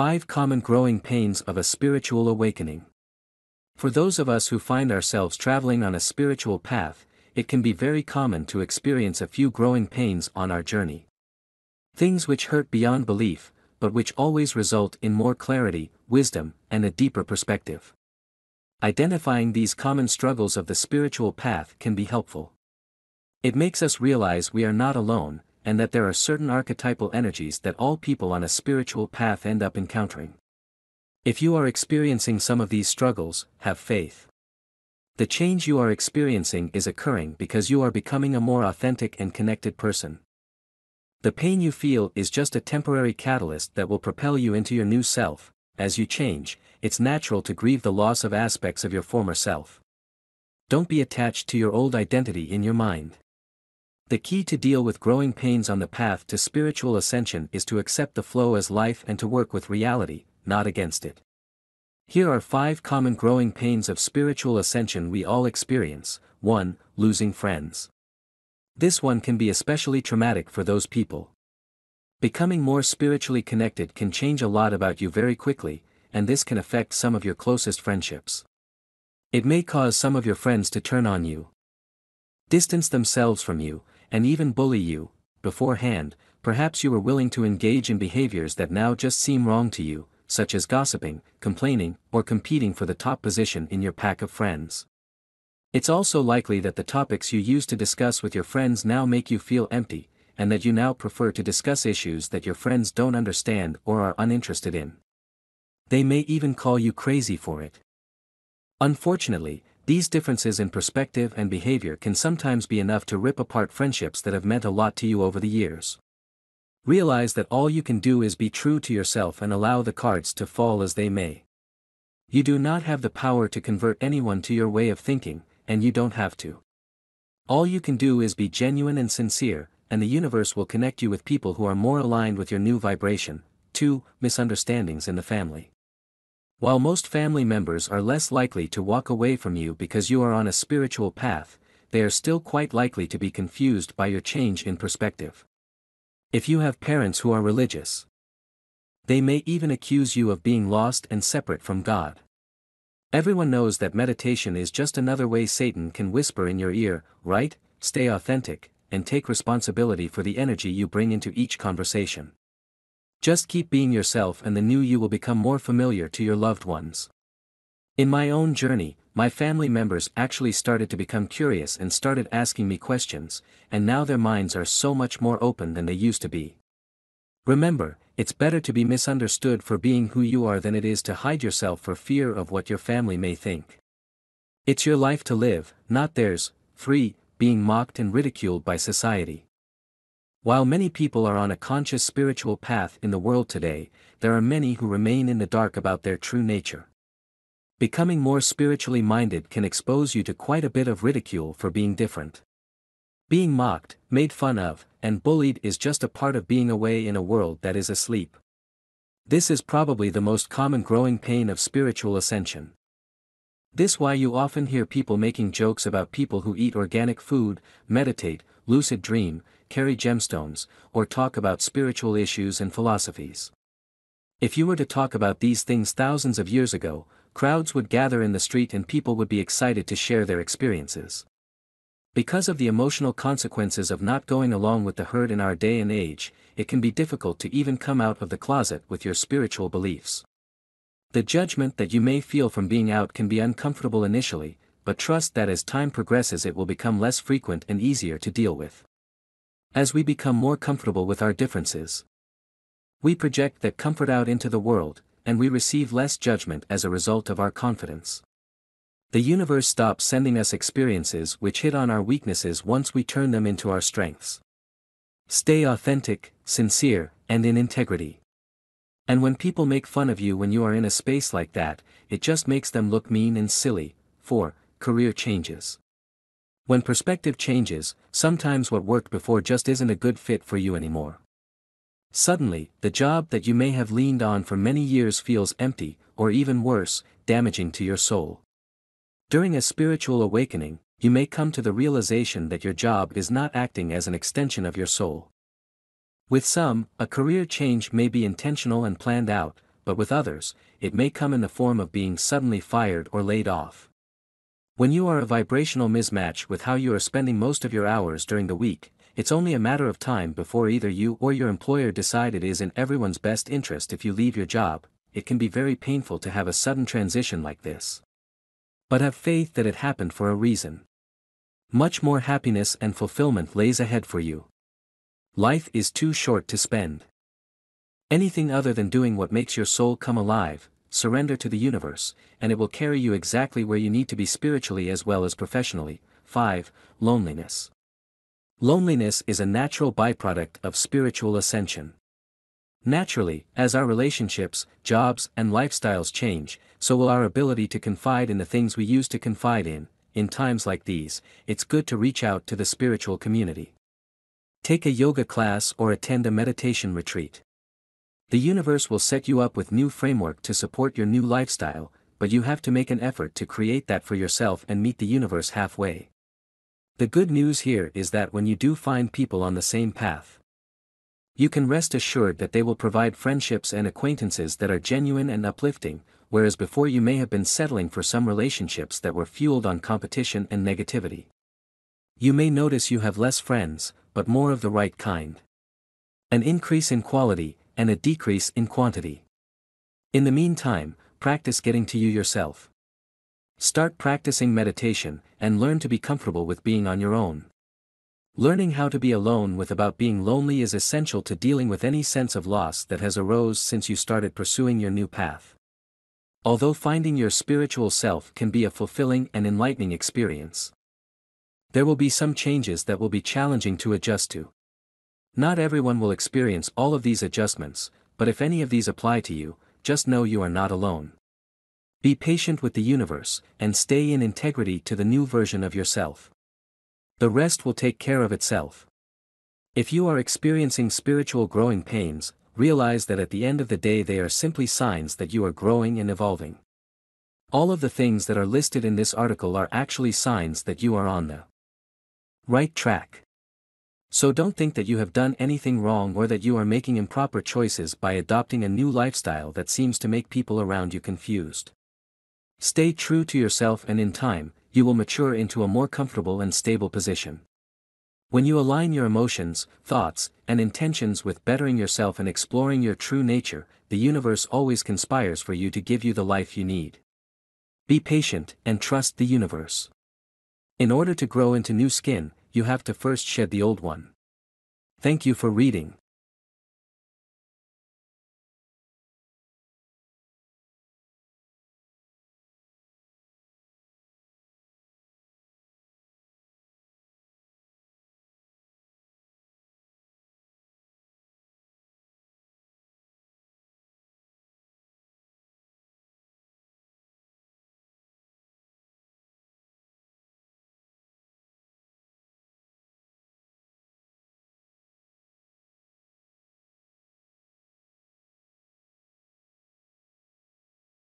5 Common Growing Pains of a Spiritual Awakening. For those of us who find ourselves traveling on a spiritual path, it can be very common to experience a few growing pains on our journey. Things which hurt beyond belief, but which always result in more clarity, wisdom, and a deeper perspective. Identifying these common struggles of the spiritual path can be helpful. It makes us realize we are not alone, and that there are certain archetypal energies that all people on a spiritual path end up encountering. If you are experiencing some of these struggles, have faith. The change you are experiencing is occurring because you are becoming a more authentic and connected person. The pain you feel is just a temporary catalyst that will propel you into your new self. As you change, it's natural to grieve the loss of aspects of your former self. Don't be attached to your old identity in your mind. The key to deal with growing pains on the path to spiritual ascension is to accept the flow as life and to work with reality, not against it. Here are 5 common growing pains of spiritual ascension we all experience. 1. Losing friends. This one can be especially traumatic for those people. Becoming more spiritually connected can change a lot about you very quickly, and this can affect some of your closest friendships. It may cause some of your friends to turn on you, distance themselves from you, and even bully you. Beforehand, perhaps you were willing to engage in behaviors that now just seem wrong to you, such as gossiping, complaining, or competing for the top position in your pack of friends. It's also likely that the topics you used to discuss with your friends now make you feel empty, and that you now prefer to discuss issues that your friends don't understand or are uninterested in. They may even call you crazy for it. Unfortunately, these differences in perspective and behavior can sometimes be enough to rip apart friendships that have meant a lot to you over the years. Realize that all you can do is be true to yourself and allow the cards to fall as they may. You do not have the power to convert anyone to your way of thinking, and you don't have to. All you can do is be genuine and sincere, and the universe will connect you with people who are more aligned with your new vibration. 2. Misunderstandings in the family. While most family members are less likely to walk away from you because you are on a spiritual path, they are still quite likely to be confused by your change in perspective. If you have parents who are religious, they may even accuse you of being lost and separate from God. Everyone knows that meditation is just another way Satan can whisper in your ear, right? Stay authentic, and take responsibility for the energy you bring into each conversation. Just keep being yourself and the new you will become more familiar to your loved ones. In my own journey, my family members actually started to become curious and started asking me questions, and now their minds are so much more open than they used to be. Remember, it's better to be misunderstood for being who you are than it is to hide yourself for fear of what your family may think. It's your life to live, not theirs. 3. Being mocked and ridiculed by society. While many people are on a conscious spiritual path in the world today, there are many who remain in the dark about their true nature. Becoming more spiritually minded can expose you to quite a bit of ridicule for being different. Being mocked, made fun of, and bullied is just a part of being away in a world that is asleep. This is probably the most common growing pain of spiritual ascension. This why you often hear people making jokes about people who eat organic food, meditate, lucid dream, carry gemstones, or talk about spiritual issues and philosophies. If you were to talk about these things thousands of years ago, crowds would gather in the street and people would be excited to share their experiences. Because of the emotional consequences of not going along with the herd in our day and age, it can be difficult to even come out of the closet with your spiritual beliefs. The judgment that you may feel from being out can be uncomfortable initially, but trust that as time progresses it will become less frequent and easier to deal with. As we become more comfortable with our differences, we project that comfort out into the world, and we receive less judgment as a result of our confidence. The universe stops sending us experiences which hit on our weaknesses once we turn them into our strengths. Stay authentic, sincere, and in integrity. And when people make fun of you when you are in a space like that, it just makes them look mean and silly. 4. Career changes. When perspective changes, sometimes what worked before just isn't a good fit for you anymore. Suddenly, the job that you may have leaned on for many years feels empty, or even worse, damaging to your soul. During a spiritual awakening, you may come to the realization that your job is not acting as an extension of your soul. With some, a career change may be intentional and planned out, but with others, it may come in the form of being suddenly fired or laid off. When you are a vibrational mismatch with how you are spending most of your hours during the week, it's only a matter of time before either you or your employer decide it is in everyone's best interest if you leave your job. It can be very painful to have a sudden transition like this. But have faith that it happened for a reason. Much more happiness and fulfillment lays ahead for you. Life is too short to spend anything other than doing what makes your soul come alive. Surrender to the universe, and it will carry you exactly where you need to be spiritually as well as professionally. 5. Loneliness. Loneliness is a natural byproduct of spiritual ascension. Naturally, as our relationships, jobs, and lifestyles change, so will our ability to confide in the things we used to confide in. In times like these, it's good to reach out to the spiritual community. Take a yoga class or attend a meditation retreat. The universe will set you up with new framework to support your new lifestyle, but you have to make an effort to create that for yourself and meet the universe halfway. The good news here is that when you do find people on the same path, you can rest assured that they will provide friendships and acquaintances that are genuine and uplifting, whereas before you may have been settling for some relationships that were fueled on competition and negativity. You may notice you have less friends, but more of the right kind. An increase in quality, and a decrease in quantity. In the meantime, practice getting to you yourself. Start practicing meditation, and learn to be comfortable with being on your own. Learning how to be alone without being lonely is essential to dealing with any sense of loss that has arose since you started pursuing your new path. Although finding your spiritual self can be a fulfilling and enlightening experience, there will be some changes that will be challenging to adjust to. Not everyone will experience all of these adjustments, but if any of these apply to you, just know you are not alone. Be patient with the universe, and stay in integrity to the new version of yourself. The rest will take care of itself. If you are experiencing spiritual growing pains, realize that at the end of the day they are simply signs that you are growing and evolving. All of the things that are listed in this article are actually signs that you are on the right track. So don't think that you have done anything wrong or that you are making improper choices by adopting a new lifestyle that seems to make people around you confused. Stay true to yourself, and in time, you will mature into a more comfortable and stable position. When you align your emotions, thoughts, and intentions with bettering yourself and exploring your true nature, the universe always conspires for you to give you the life you need. Be patient and trust the universe. In order to grow into new skin, you have to first shed the old one. Thank you for reading.